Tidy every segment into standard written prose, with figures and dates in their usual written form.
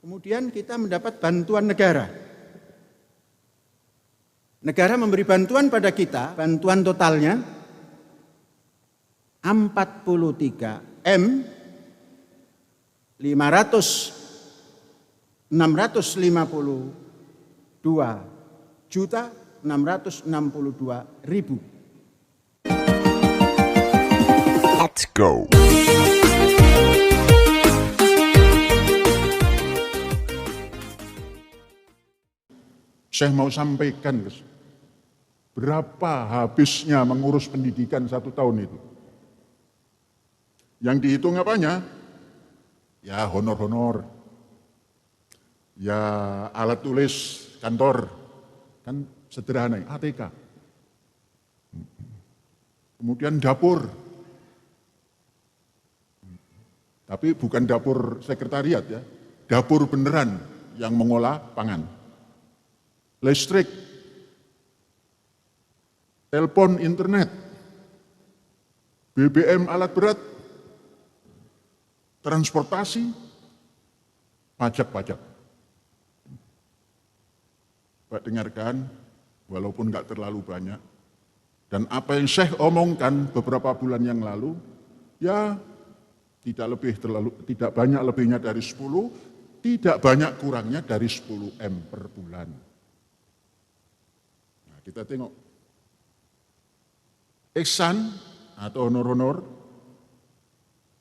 Kemudian kita mendapat bantuan negara. Negara memberi bantuan pada kita, bantuan totalnya 43 M 652.662.000. Let's go. Saya mau sampaikan berapa habisnya mengurus pendidikan 1 tahun itu. Yang dihitung apanya? Ya honor-honor, ya alat tulis kantor, kan sederhana, ATK. Kemudian dapur, tapi bukan dapur sekretariat ya, dapur beneran yang mengolah pangan. Listrik, telepon, internet, BBM alat berat, transportasi, pajak-pajak. Pak dengarkan, walaupun nggak terlalu banyak, dan apa yang Syekh omongkan beberapa bulan yang lalu, ya tidak banyak lebihnya dari 10, tidak banyak kurangnya dari 10 M per bulan. Nah, kita tengok ihsan atau honor-honor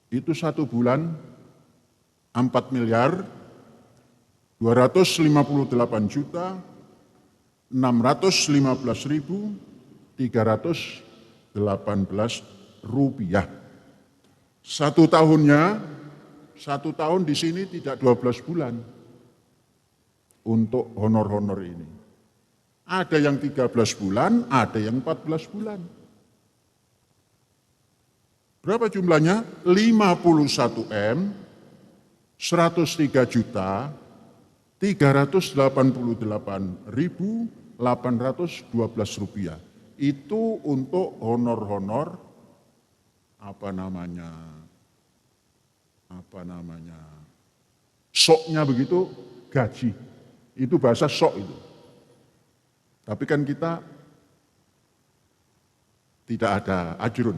itu 1 bulan 4 miliar 258 juta 615.318 rupiah. 1 tahunnya, 1 tahun di sini tidak 12 bulan untuk honor-honor ini. Ada yang 13 bulan, ada yang 14 bulan. Berapa jumlahnya? 51 M, 103 juta, 388.812 rupiah. Itu untuk honor-honor soknya begitu, gaji. Itu bahasa sok itu. Tapi kan kita tidak ada ajrun,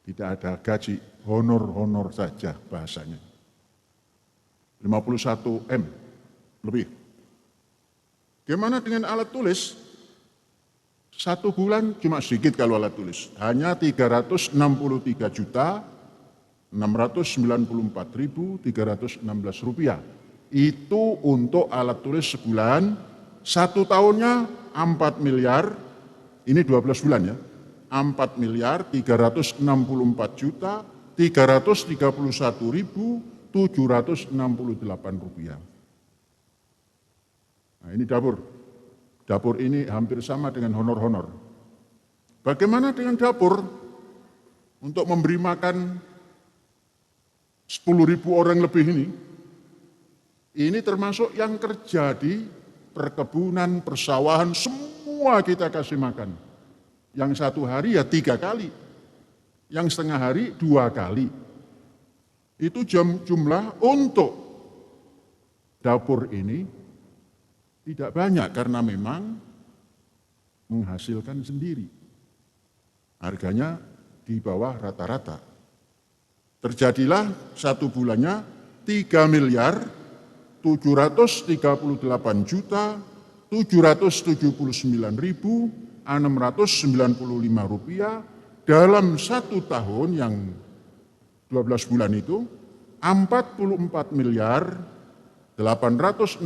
tidak ada gaji, honor-honor saja bahasanya. 51 M lebih. Gimana dengan alat tulis? 1 bulan cuma sedikit kalau alat tulis, hanya 363 juta 694.316 rupiah. Itu untuk alat tulis sebulan. 1 tahunnya 4 miliar, ini 12 bulan ya, 4 miliar 364 juta 331.768 rupiah. Nah ini dapur. Dapur ini hampir sama dengan honor-honor. Bagaimana dengan dapur? Untuk memberi makan 10.000 orang lebih ini termasuk yang kerja di perkebunan, persawahan, semua kita kasih makan. Yang 1 hari ya 3 kali, yang setengah hari 2 kali. Itu jumlah untuk dapur ini tidak banyak karena memang menghasilkan sendiri. Harganya di bawah rata-rata. Terjadilah 1 bulannya 3 miliar 738 juta 779.695 rupiah dalam 1 tahun yang 12 bulan itu 44 miliar 865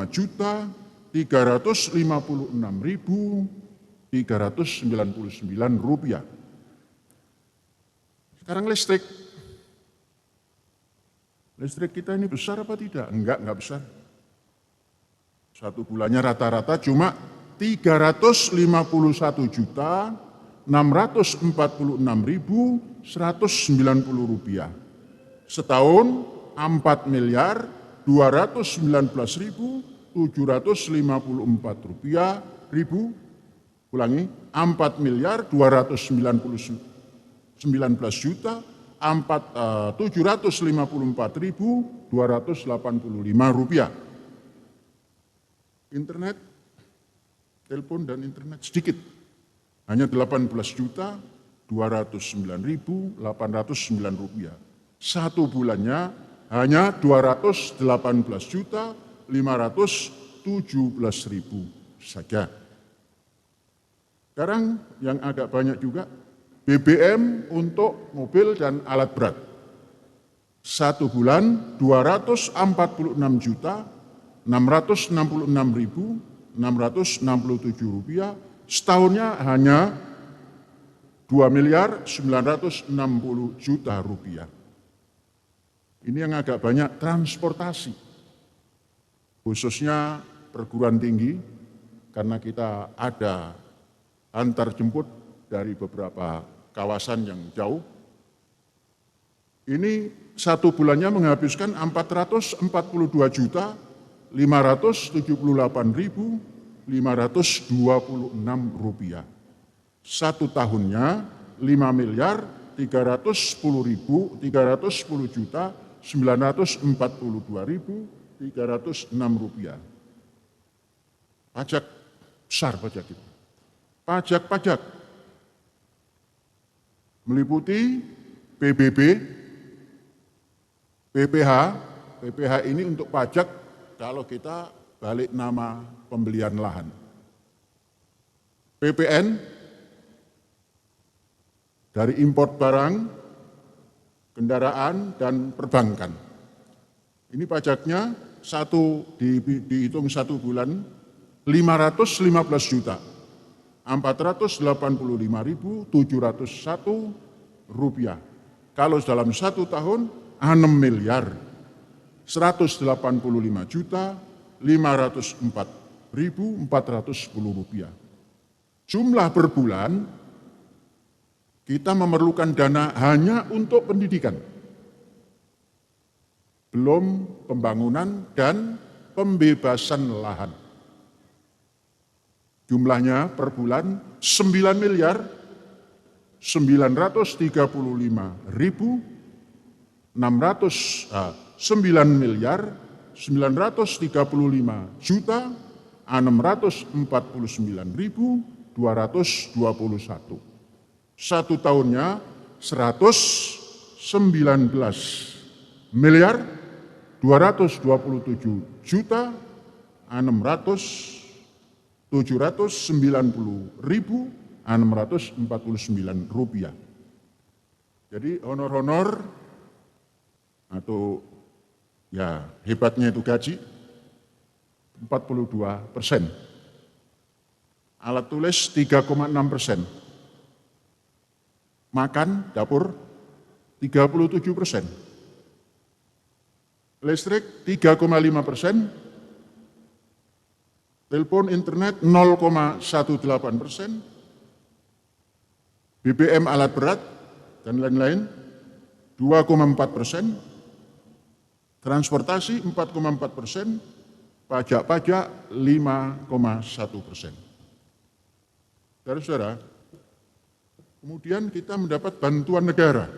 juta 356.399 rupiah. Sekarang listrik. Listrik kita ini besar apa tidak? Enggak besar. 1 bulannya rata-rata cuma 351 juta 646.190 rupiah. Setahun 4 miliar 219.754 rupiah ulangi 4 miliar 219 juta Rp754.285. Internet, telepon dan internet sedikit, hanya Rp18.209.809. Satu bulannya hanya Rp218.517.000 saja. Sekarang yang agak banyak juga, BBM untuk mobil dan alat berat. Satu bulan Rp246.666.667, setahunnya hanya Rp2.960.000.000. Ini yang agak banyak transportasi, khususnya perguruan tinggi, karena kita ada antar jemput dari beberapa kawasan yang jauh. Ini satu bulannya menghabiskan Rp448.578.526. Satu tahunnya Rp5.310.942.306. Pajak besar pajak itu. Pajak-pajak meliputi PBB, PPH. PPH ini untuk pajak kalau kita balik nama pembelian lahan. PPN dari import barang, kendaraan, dan perbankan. Ini pajaknya dihitung satu bulan Rp515.485.701. Kalau dalam satu tahun Rp6.185.504.410. Jumlah per bulan kita memerlukan dana hanya untuk pendidikan, belum pembangunan dan pembebasan lahan. Jumlahnya per bulan 9.935.649.221. Satu tahunnya 119.790.649 rupiah. Jadi honor-honor atau ya hebatnya itu gaji 42%. Alat tulis 3,6%. Makan, dapur 37%. Listrik 3,5%. Telepon internet 0,18%. BBM alat berat dan lain-lain 2,4%. Transportasi 4,4%. Pajak-pajak 5,1%. Saudara-saudara, kemudian kita mendapat bantuan negara.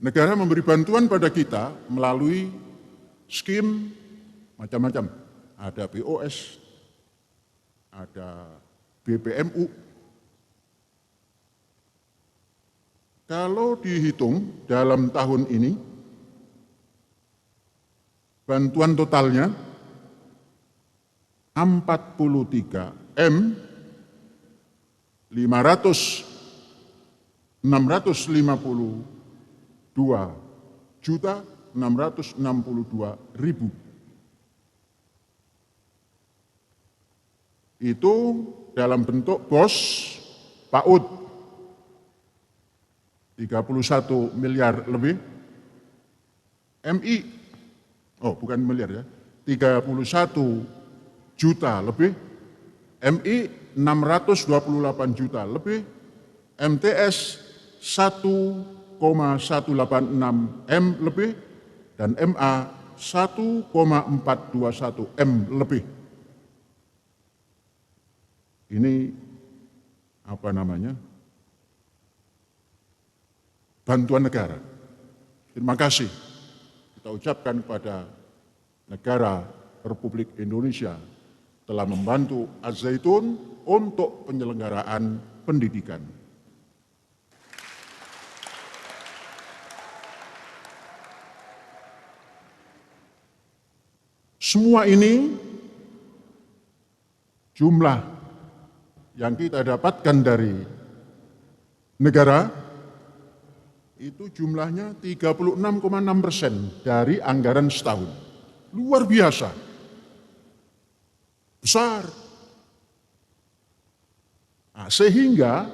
Negara memberi bantuan pada kita melalui skim macam-macam. Ada BOS, ada BPMU. Kalau dihitung dalam tahun ini, bantuan totalnya 43 M 652.662.000. Itu dalam bentuk BOS PAUD 31 miliar lebih, MI, bukan miliar ya, 31 juta lebih, MI 628 juta lebih, MTS 1,186 M lebih, dan MA 1,421 M lebih. Ini bantuan negara. Terima kasih kita ucapkan kepada negara Republik Indonesia telah membantu Az-Zaitun untuk penyelenggaraan pendidikan. Semua ini jumlah yang kita dapatkan dari negara itu jumlahnya 36,6% dari anggaran setahun. Luar biasa. Besar. Nah, sehingga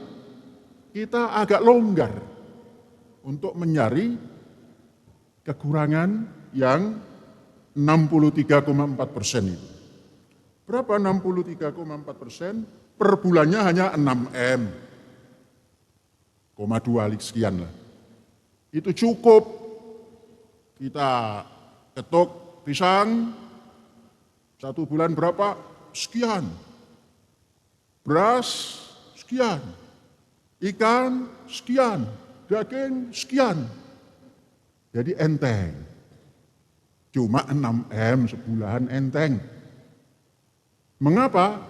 kita agak longgar untuk mencari kekurangan yang 63,4% itu. Berapa 63,4%? Per bulannya hanya 6 M. 2 sekian lah. Itu cukup kita ketuk pisang, 1 bulan berapa? Sekian. Beras, sekian. Ikan, sekian. Daging, sekian. Jadi enteng. Cuma 6 M sebulan enteng. Mengapa?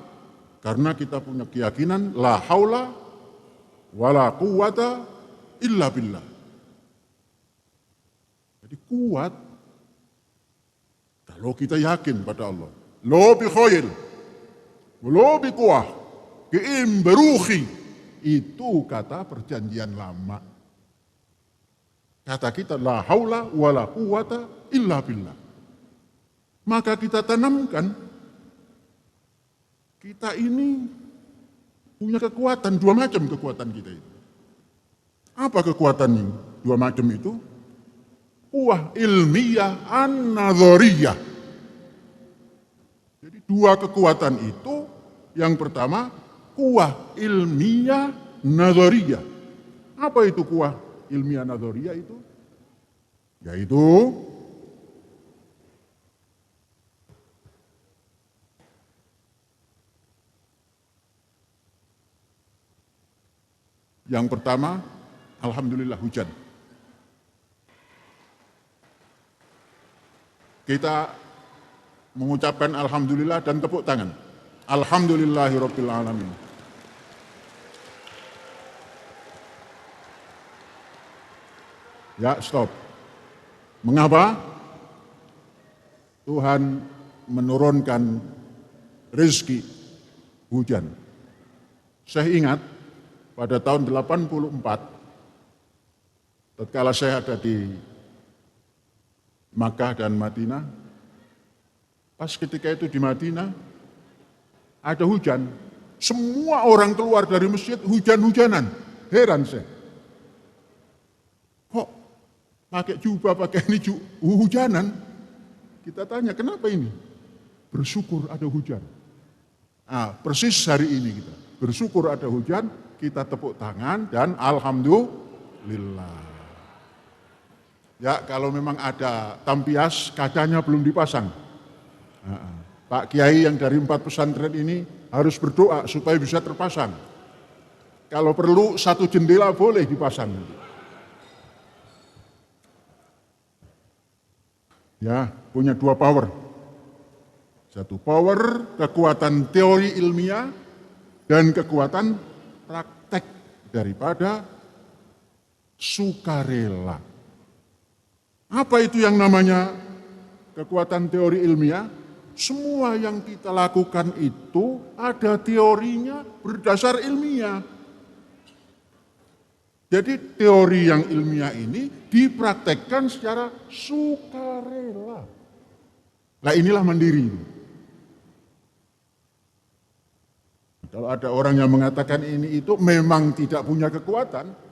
Karena kita punya keyakinan la haula wala quwata illa billah. Jadi kuat kalau kita yakin pada Allah. Lo bi khair, lo bi quwah, kiim beruhi. Itu kata perjanjian lama. Kata kita la haula wala quwata illa billah. Maka kita tanamkan, kita ini punya kekuatan, 2 macam kekuatan kita itu. Apa kekuatan ini? 2 macam itu? Quwah ilmiah an-nadhariyah. Jadi 2 kekuatan itu, yang pertama quwah ilmiah nadhariyah. Apa itu quwah ilmiah nadhariyah itu? Yaitu yang pertama, alhamdulillah hujan. Kita mengucapkan alhamdulillah dan tepuk tangan. Alhamdulillahirabbil alamin. Ya, stop. Mengapa? Tuhan menurunkan rezeki hujan. Saya ingat pada tahun 84, tatkala saya ada di Makkah dan Madinah, pas ketika itu di Madinah, ada hujan. Semua orang keluar dari masjid hujan-hujanan. Heran saya. Kok pakai jubah, pakai ini hujanan? Kita tanya, kenapa ini? Bersyukur ada hujan. Nah, persis hari ini kita. Bersyukur ada hujan, kita tepuk tangan dan alhamdulillah. Ya, kalau memang ada tampias, kacanya belum dipasang. Pak Kiai yang dari 4 pesantren ini harus berdoa supaya bisa terpasang. Kalau perlu 1 jendela boleh dipasang. Ya, punya 2 power. 1 power kekuatan teori ilmiah dan kekuatan praktek daripada sukarela. Apa itu yang namanya kekuatan teori ilmiah? Semua yang kita lakukan itu ada teorinya berdasar ilmiah. Jadi teori yang ilmiah ini dipraktekkan secara sukarela. Nah, inilah mandiri. Kalau ada orang yang mengatakan ini itu memang tidak punya kekuatan.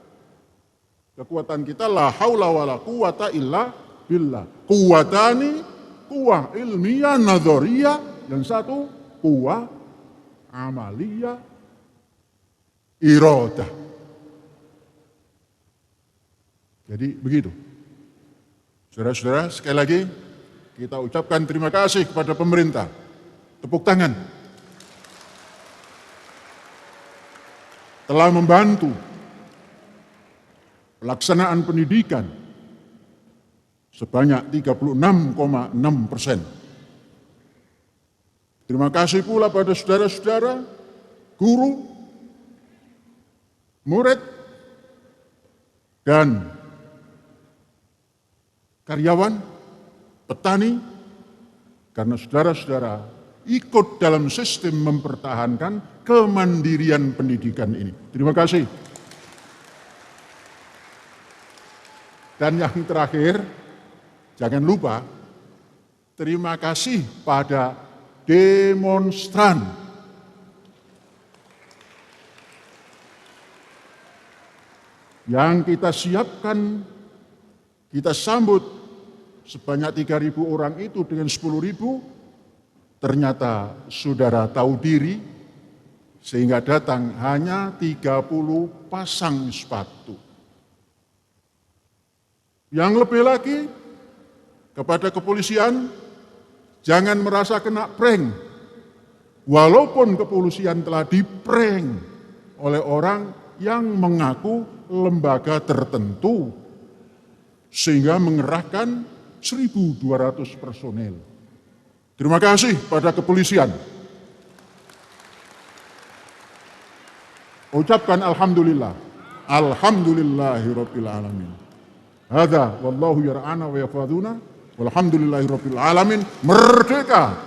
Kekuatan kita la haula wala quwata illa billah. Quwatani, quwah ilmiah nadhariyah, yang satu quwah amaliyah iradah. Jadi begitu. Saudara-saudara, sekali lagi kita ucapkan terima kasih kepada pemerintah. Tepuk tangan. Telah membantu pelaksanaan pendidikan sebanyak 36,6%. Terima kasih pula pada saudara-saudara, guru, murid, dan karyawan, petani, karena saudara-saudara ikut dalam sistem mempertahankan kemandirian pendidikan ini. Terima kasih. Dan yang terakhir, jangan lupa, terima kasih pada demonstran. Yang kita siapkan, kita sambut sebanyak 3.000 orang itu dengan 10.000, ternyata saudara tahu diri, sehingga datang hanya 30 pasang sepatu. Yang lebih lagi, kepada kepolisian, jangan merasa kena prank. Walaupun kepolisian telah di-prank oleh orang yang mengaku lembaga tertentu, sehingga mengerahkan 1.200 personel. Terima kasih pada kepolisian. Ucapkan alhamdulillah. Alhamdulillahirabbil alamin. Hadza wallahu yar'ana wa yafaduna walhamdulillahirabbil alamin. Merdeka!